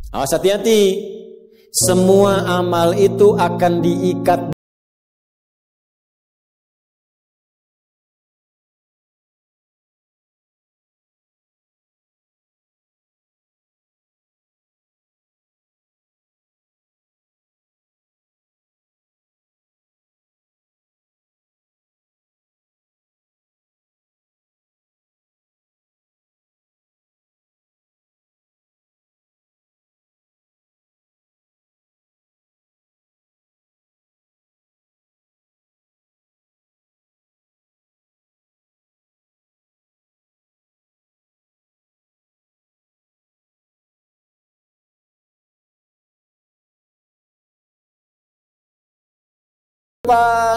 Awas, hati-hati. Semua amal itu akan diikat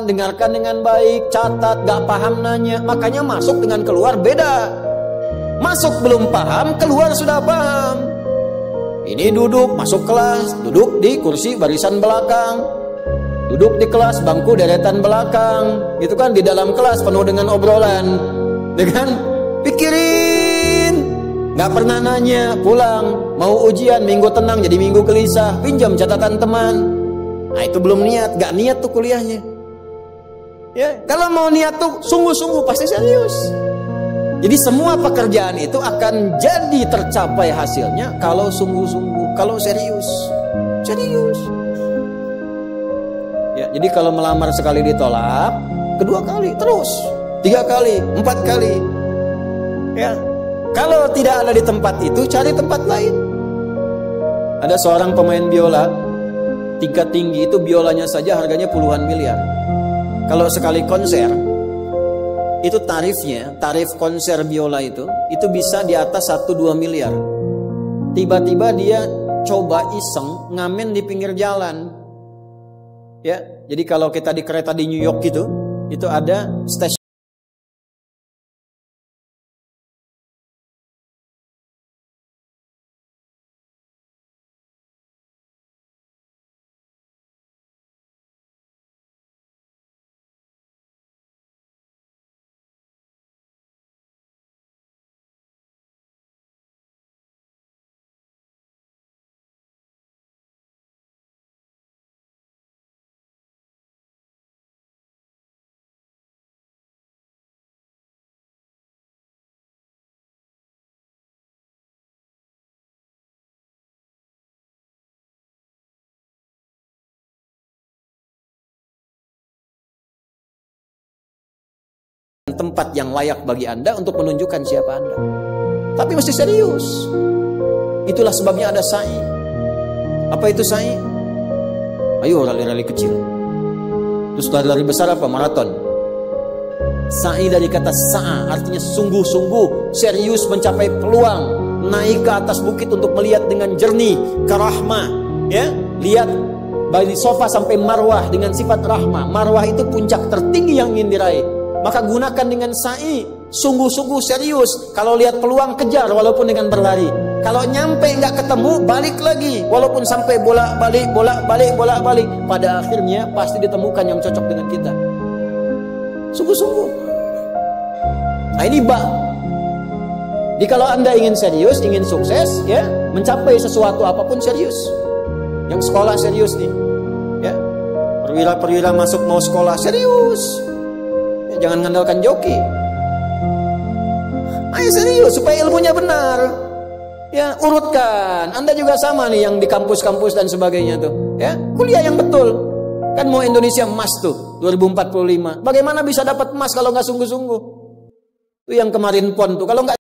dengarkan dengan baik, catat, gak paham nanya. Makanya masuk dengan keluar beda. Masuk belum paham, keluar sudah paham. Ini duduk, masuk kelas, duduk di kursi barisan belakang, duduk di kelas, bangku deretan belakang. Itu kan di dalam kelas penuh dengan obrolan, dengan pikirin. Gak pernah nanya, pulang, mau ujian, minggu tenang jadi minggu gelisah, pinjam catatan teman. Nah itu belum niat, gak niat tuh kuliahnya. Ya, kalau mau niat tuh sungguh-sungguh pasti serius. Jadi semua pekerjaan itu akan jadi tercapai hasilnya kalau sungguh-sungguh, kalau serius. Serius. Ya, jadi kalau melamar sekali ditolak, kedua kali terus, 3 kali, 4 kali. Ya. Kalau tidak ada di tempat itu, cari tempat lain. Ada seorang pemain biola tingkat tinggi, itu biolanya saja harganya puluhan miliar. Kalau sekali konser, itu tarifnya, tarif konser biola itu bisa di atas 1-2 miliar. Tiba-tiba dia coba iseng ngamen di pinggir jalan. Ya, jadi kalau kita di kereta di New York gitu, itu ada stasiun tempat yang layak bagi Anda untuk menunjukkan siapa Anda. Tapi mesti serius. Itulah sebabnya ada sa'i. Apa itu sa'i? Ayo rali-rali kecil. Terus lari-lari besar apa? Maraton. Sa'i dari kata sa'a, artinya sungguh-sungguh, serius mencapai peluang, naik ke atas bukit untuk melihat dengan jernih ke rahmah. Ya, lihat dari sofa sampai marwah dengan sifat rahmah. Marwah itu puncak tertinggi yang ingin diraih. Maka gunakan dengan sa'i, sungguh-sungguh serius. Kalau lihat peluang kejar walaupun dengan berlari. Kalau nyampe nggak ketemu, balik lagi. Walaupun sampai bolak-balik, bolak-balik, bolak-balik. Pada akhirnya pasti ditemukan yang cocok dengan kita. Sungguh-sungguh. Nah ini bak. Jadi kalau Anda ingin serius, ingin sukses, ya, mencapai sesuatu apapun serius. Yang sekolah serius nih, ya. Perwira-perwira masuk mau sekolah serius. Jangan mengandalkan joki. Ayo serius supaya ilmunya benar. Ya, urutkan. Anda juga sama nih yang di kampus-kampus dan sebagainya tuh. Ya, kuliah yang betul. Kan mau Indonesia emas tuh 2045. Bagaimana bisa dapat emas kalau nggak sungguh-sungguh? Itu yang kemarin PON tuh. Kalau nggak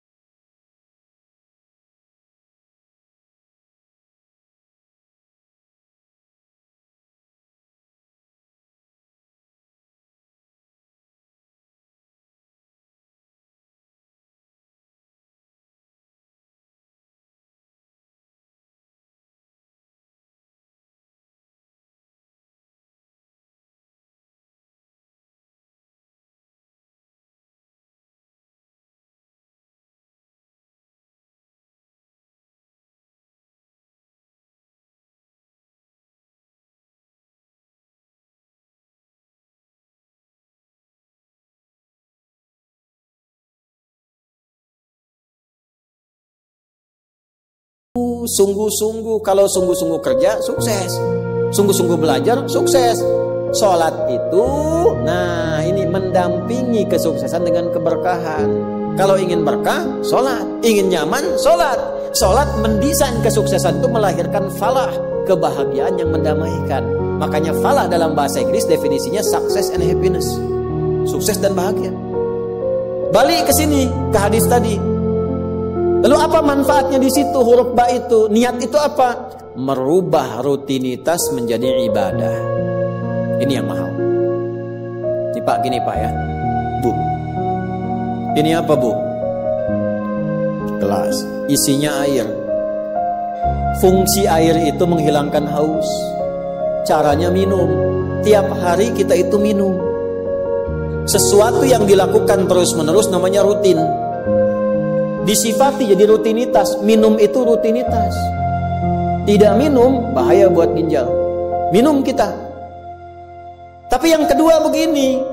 Sungguh-sungguh, kalau sungguh-sungguh kerja, sukses. Sungguh-sungguh belajar, sukses. Sholat itu, nah ini mendampingi kesuksesan dengan keberkahan. Kalau ingin berkah, sholat. Ingin nyaman, sholat. Sholat mendesain kesuksesan itu melahirkan falah, kebahagiaan yang mendamaikan. Makanya falah dalam bahasa Inggris definisinya success and happiness. Sukses dan bahagia. Balik ke sini, ke hadis tadi. Lalu apa manfaatnya di situ? Huruf ba itu, niat itu apa? Merubah rutinitas menjadi ibadah. Ini yang mahal. Ini Pak, gini Pak ya, Bu. Ini apa Bu? Gelas, isinya air. Fungsi air itu menghilangkan haus. Caranya minum. Tiap hari kita itu minum. Sesuatu yang dilakukan terus-menerus namanya rutin. Disifati jadi rutinitas. Minum itu rutinitas. Tidak minum bahaya buat ginjal. Minum kita. Tapi yang kedua begini,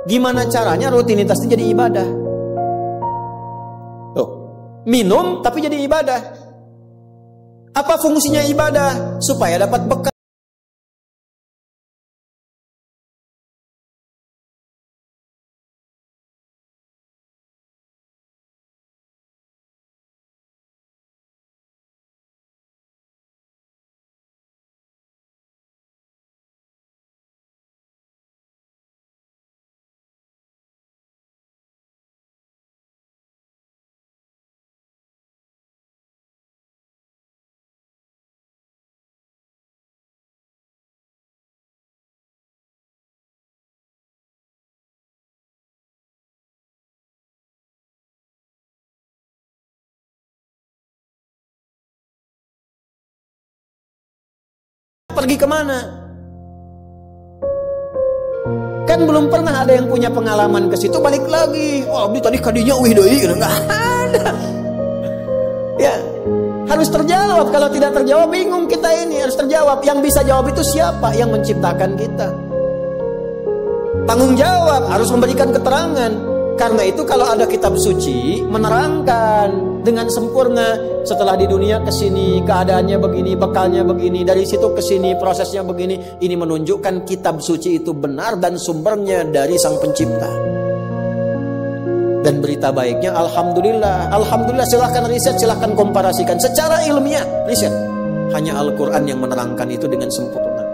gimana caranya rutinitas itu jadi ibadah? Tuh, minum tapi jadi ibadah. Apa fungsinya ibadah? Supaya dapat bekal. Pergi kemana? Kan belum pernah ada yang punya pengalaman ke situ balik lagi. Oh, abdi tadi kadinya deui, enggak ada. Ya, harus terjawab. Kalau tidak terjawab bingung kita ini. Harus terjawab. Yang bisa jawab itu siapa? Yang menciptakan kita. Tanggung jawab, harus memberikan keterangan. Karena itu kalau ada kitab suci menerangkan dengan sempurna, setelah di dunia ke sini keadaannya begini, bekalnya begini, dari situ ke sini prosesnya begini. Ini menunjukkan kitab suci itu benar dan sumbernya dari Sang Pencipta. Dan berita baiknya, alhamdulillah, alhamdulillah, silahkan riset, silahkan komparasikan secara ilmiah, riset. Hanya Al-Quran yang menerangkan itu dengan sempurna.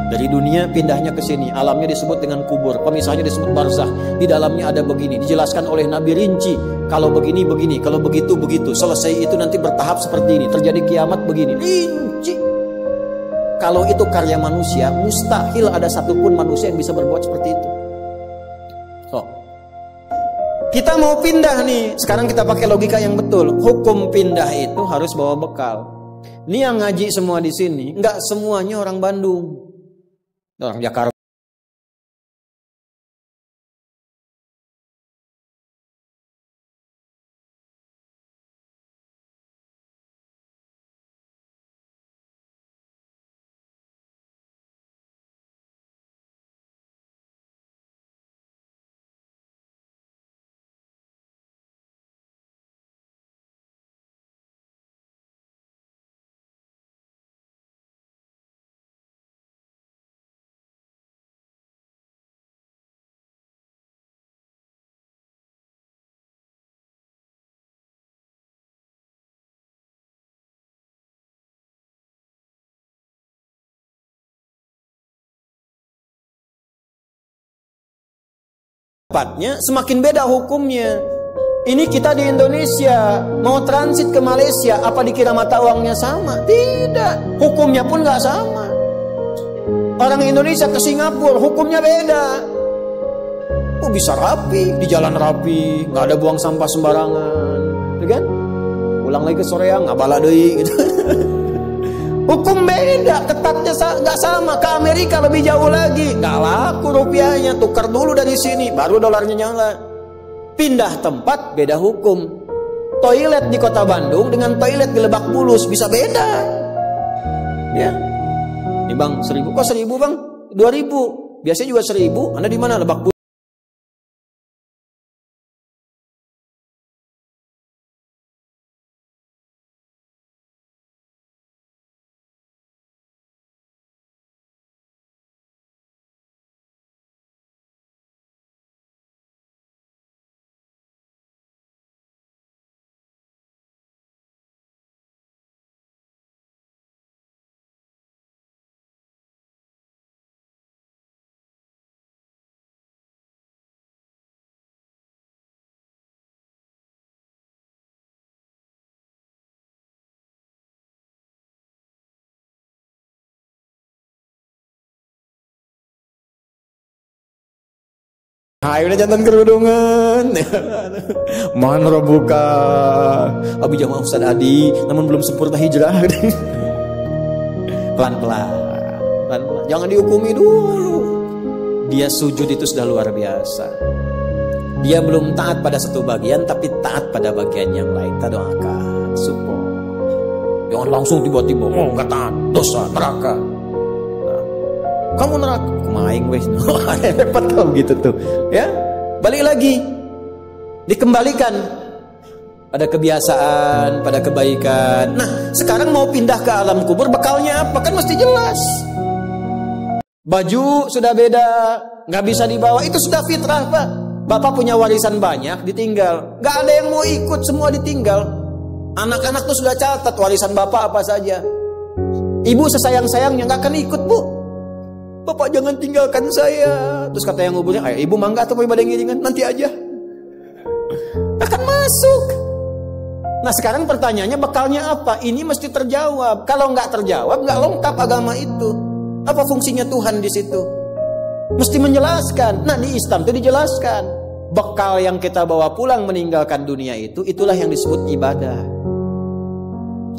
Dari dunia pindahnya ke sini, alamnya disebut dengan kubur, pemisahnya disebut barzakh. Di dalamnya ada begini, dijelaskan oleh Nabi rinci. Kalau begini begini, kalau begitu begitu. Selesai itu nanti bertahap seperti ini, terjadi kiamat begini, rinci. Kalau itu karya manusia, mustahil ada satupun manusia yang bisa berbuat seperti itu. So, kita mau pindah nih, sekarang kita pakai logika yang betul. Hukum pindah itu harus bawa bekal. Ini yang ngaji semua di sini, nggak semuanya orang Bandung. Orang Jakarta. Tempatnya semakin beda hukumnya. Ini kita di Indonesia mau transit ke Malaysia, apa dikira mata uangnya sama? Tidak, hukumnya pun nggak sama. Orang Indonesia ke Singapura hukumnya beda. Oh, bisa rapi, di jalan rapi, nggak ada buang sampah sembarangan, kan? Pulang lagi ke Soreang, nggak bala deui gitu. Hukum beda, ketatnya nggak sama. Ke Amerika lebih jauh lagi, nggak laku rupiahnya, tukar dulu dari sini, baru dolarnya nyala. Pindah tempat, beda hukum. Toilet di kota Bandung dengan toilet di Lebak Bulus bisa beda. Ya, ini bang 1000, kok 1000 bang? 2000, biasanya juga 1000. Anda di mana? Lebak Bulus. Ayo jantan kerudungan. Man rabbuka. Abi jamaah Ustaz Adi, namun belum sempurna hijrah. Pelan-pelan. Jangan dihukumi dulu. Dia sujud itu sudah luar biasa. Dia belum taat pada satu bagian, tapi taat pada bagian yang lain. Kita doakan, support. Jangan langsung tiba-tiba, oh nggak taat, dosa, neraka. Nah, kamu neraka, kumaing wes. Repot kalau gitu tuh. Ya, balik lagi, dikembalikan pada kebiasaan, pada kebaikan. Nah, sekarang mau pindah ke alam kubur, bekalnya apa? Kan mesti jelas. Baju sudah beda, nggak bisa dibawa. Itu sudah fitrah, Pak. Bapak punya warisan banyak, ditinggal. Nggak ada yang mau ikut, semua ditinggal. Anak-anak tuh sudah catat warisan bapak apa saja. Ibu sesayang-sayangnya nggak akan ikut, Bu. Bapak jangan tinggalkan saya. Terus kata yang nguburnya, ayo ibu mangga atau mau ibadah ngiringan, nanti aja. Akan masuk. Nah sekarang pertanyaannya bekalnya apa? Ini mesti terjawab. Kalau nggak terjawab, nggak lengkap agama itu. Apa fungsinya Tuhan di situ? Mesti menjelaskan. Nah di Islam itu dijelaskan. Bekal yang kita bawa pulang meninggalkan dunia itu, itulah yang disebut ibadah.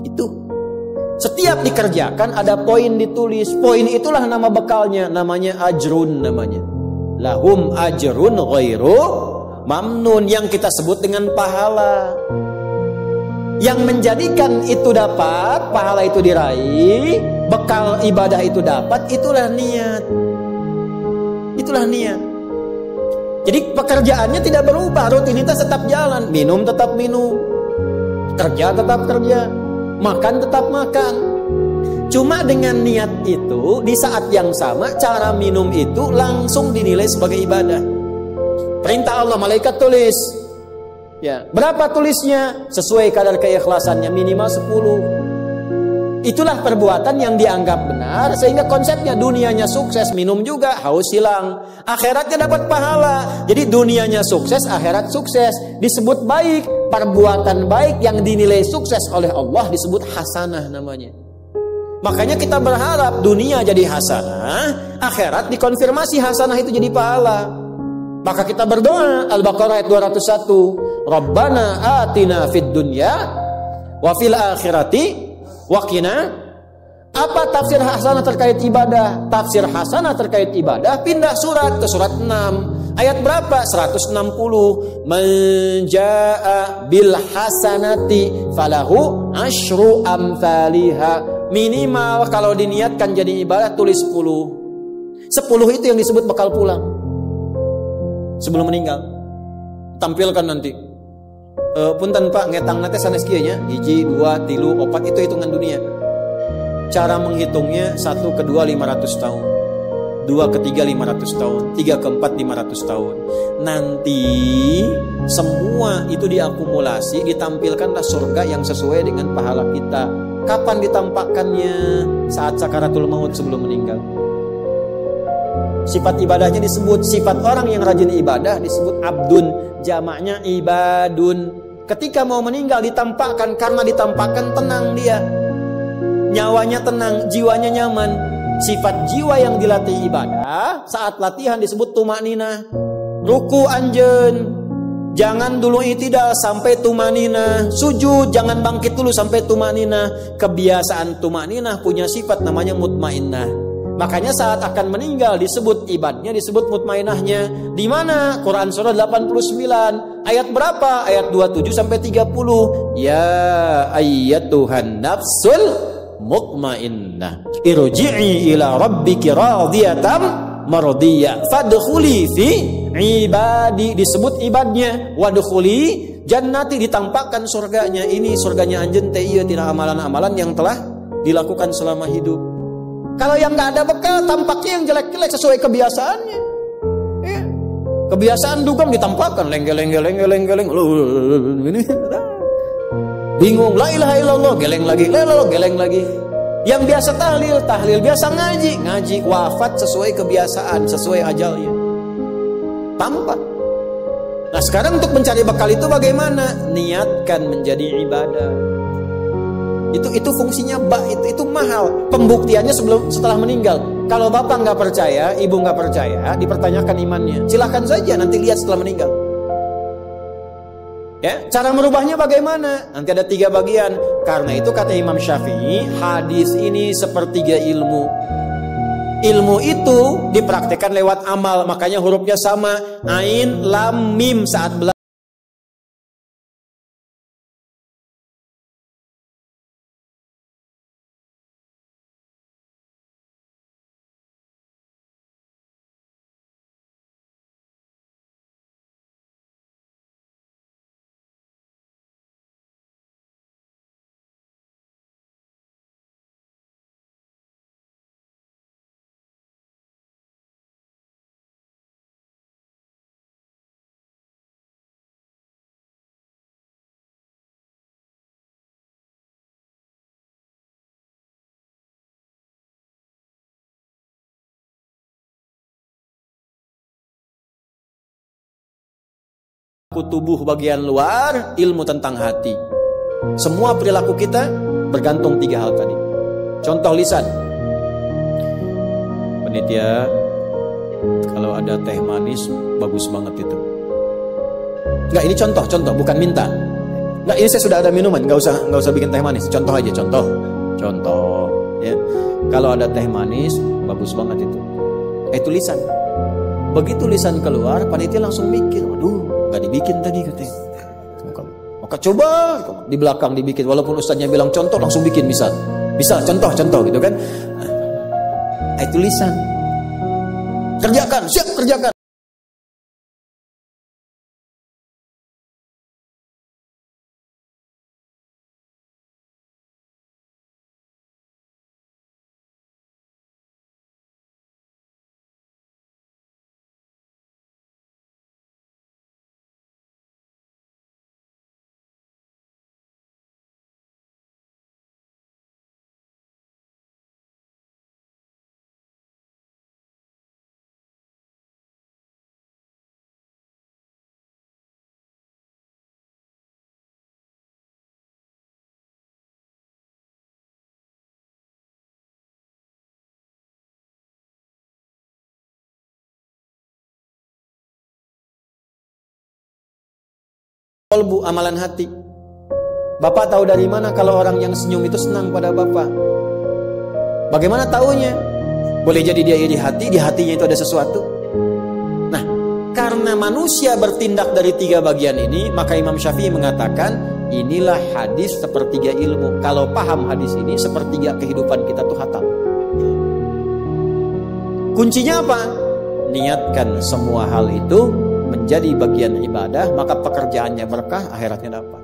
Itu setiap dikerjakan ada poin ditulis. Poin itulah nama bekalnya, namanya ajrun namanya. Lahum ajrun ghairu mamnun, yang kita sebut dengan pahala. Yang menjadikan itu dapat, pahala itu diraih, bekal ibadah itu dapat, itulah niat. Itulah niat. Jadi pekerjaannya tidak berubah, rutinitas tetap jalan, minum tetap minum, kerja tetap kerja, makan tetap makan. Cuma dengan niat itu, di saat yang sama, cara minum itu langsung dinilai sebagai ibadah. Perintah Allah, malaikat tulis. Ya, berapa tulisnya? Sesuai kadar keikhlasannya, minimal 10. Itulah perbuatan yang dianggap benar, sehingga konsepnya dunianya sukses, minum juga, haus hilang. Akhiratnya dapat pahala. Jadi dunianya sukses, akhirat sukses. Disebut baik, perbuatan baik yang dinilai sukses oleh Allah disebut hasanah namanya. Makanya kita berharap dunia jadi hasanah, akhirat dikonfirmasi hasanah itu jadi pahala. Maka kita berdoa, Al-Baqarah ayat 201, Rabbana atina fid dunya wa fil akhirati waqina. Apa tafsir hasanah terkait ibadah? Tafsir hasanah terkait ibadah pindah surat ke surat 6. Ayat berapa? 160. Man jaa bil hasanati falahu asyru amsalihha. Minimal kalau diniatkan jadi ibadah tulis 10. 10 itu yang disebut bekal pulang. Sebelum meninggal. Tampilkan nanti. Punten Pak ngetang nate sanes kieu nya 1, 2, 3, 4 itu hitungan dunia. Cara menghitungnya 1 ke 2 500 tahun, 2 ke 3 500 tahun, 3 ke 4 500 tahun. Nanti semua itu diakumulasi, ditampilkanlah surga yang sesuai dengan pahala kita. Kapan ditampakkannya? Saat sakaratul maut, sebelum meninggal. Sifat ibadahnya disebut, sifat orang yang rajin ibadah disebut abdun, jamaknya ibadun. Ketika mau meninggal ditampakkan, karena ditampakkan tenang dia. Nyawanya tenang, jiwanya nyaman. Sifat jiwa yang dilatih ibadah saat latihan disebut tumakninah. Ruku anjen, jangan dulu itidal sampai tumakninah. Sujud jangan bangkit dulu sampai tumakninah. Kebiasaan tumakninah punya sifat namanya mutmainnah. Makanya saat akan meninggal disebut ibadahnya, disebut mutmainahnya. Di mana? Quran surah 89 ayat berapa? Ayat 27 sampai 30. Ya ayyatuhan nafsul mutmainnah irji'i ila rabbiki radiyatan mardiyah fadkhuli fi ibadi. Disebut ibadnya. Wadkhuli jannati, ditampakkan surganya. Ini surganya anjeun teh ieu tina amalan-amalan yang telah dilakukan selama hidup. Kalau yang nggak ada bekal, tampaknya yang jelek-jelek sesuai kebiasaannya. Ya. Kebiasaan dugem ditampakkan geleng. Ini bingung, la ilaha illallah, geleng lagi, la ilaha geleng lagi. Yang biasa tahlil, biasa ngaji, wafat sesuai kebiasaan, sesuai ajalnya. Tampak. Nah sekarang untuk mencari bekal itu bagaimana? Niatkan menjadi ibadah. Itu fungsinya itu mahal. Pembuktiannya setelah meninggal. Kalau bapak nggak percaya, ibu nggak percaya, dipertanyakan imannya. Silahkan saja, nanti lihat setelah meninggal. Ya, cara merubahnya bagaimana? Nanti ada 3 bagian. Karena itu kata Imam Syafi'i, hadis ini sepertiga ilmu. Ilmu itu dipraktekkan lewat amal, makanya hurufnya sama, ain, lam, mim saat belajar. Tubuh bagian luar, ilmu tentang hati. Semua perilaku kita bergantung 3 hal tadi. Contoh lisan. Penitia, kalau ada teh manis bagus banget itu. Enggak, ini contoh, bukan minta. Enggak, ini saya sudah ada minuman, enggak usah bikin teh manis. Contoh aja, contoh, ya. Kalau ada teh manis bagus banget itu. Itu lisan. Begitu lisan keluar, panitia langsung mikir, waduh, nggak dibikin tadi katanya. Maka coba di belakang dibikin, walaupun ustaznya bilang contoh, langsung bikin bisa contoh gitu kan. Nah, itu lisan. Kerjakan, siap kerjakan. Kolbu, amalan hati. Bapak tahu dari mana kalau orang yang senyum itu senang pada Bapak? Bagaimana taunya? Boleh jadi dia iri hati, di hatinya itu ada sesuatu. Nah, karena manusia bertindak dari 3 bagian ini, maka Imam Syafi'i mengatakan, inilah hadis sepertiga ilmu. Kalau paham hadis ini, sepertiga kehidupan kita tuh hatam. Kuncinya apa? Niatkan semua hal itu menjadi bagian ibadah, maka pekerjaannya berkah, akhiratnya dapat.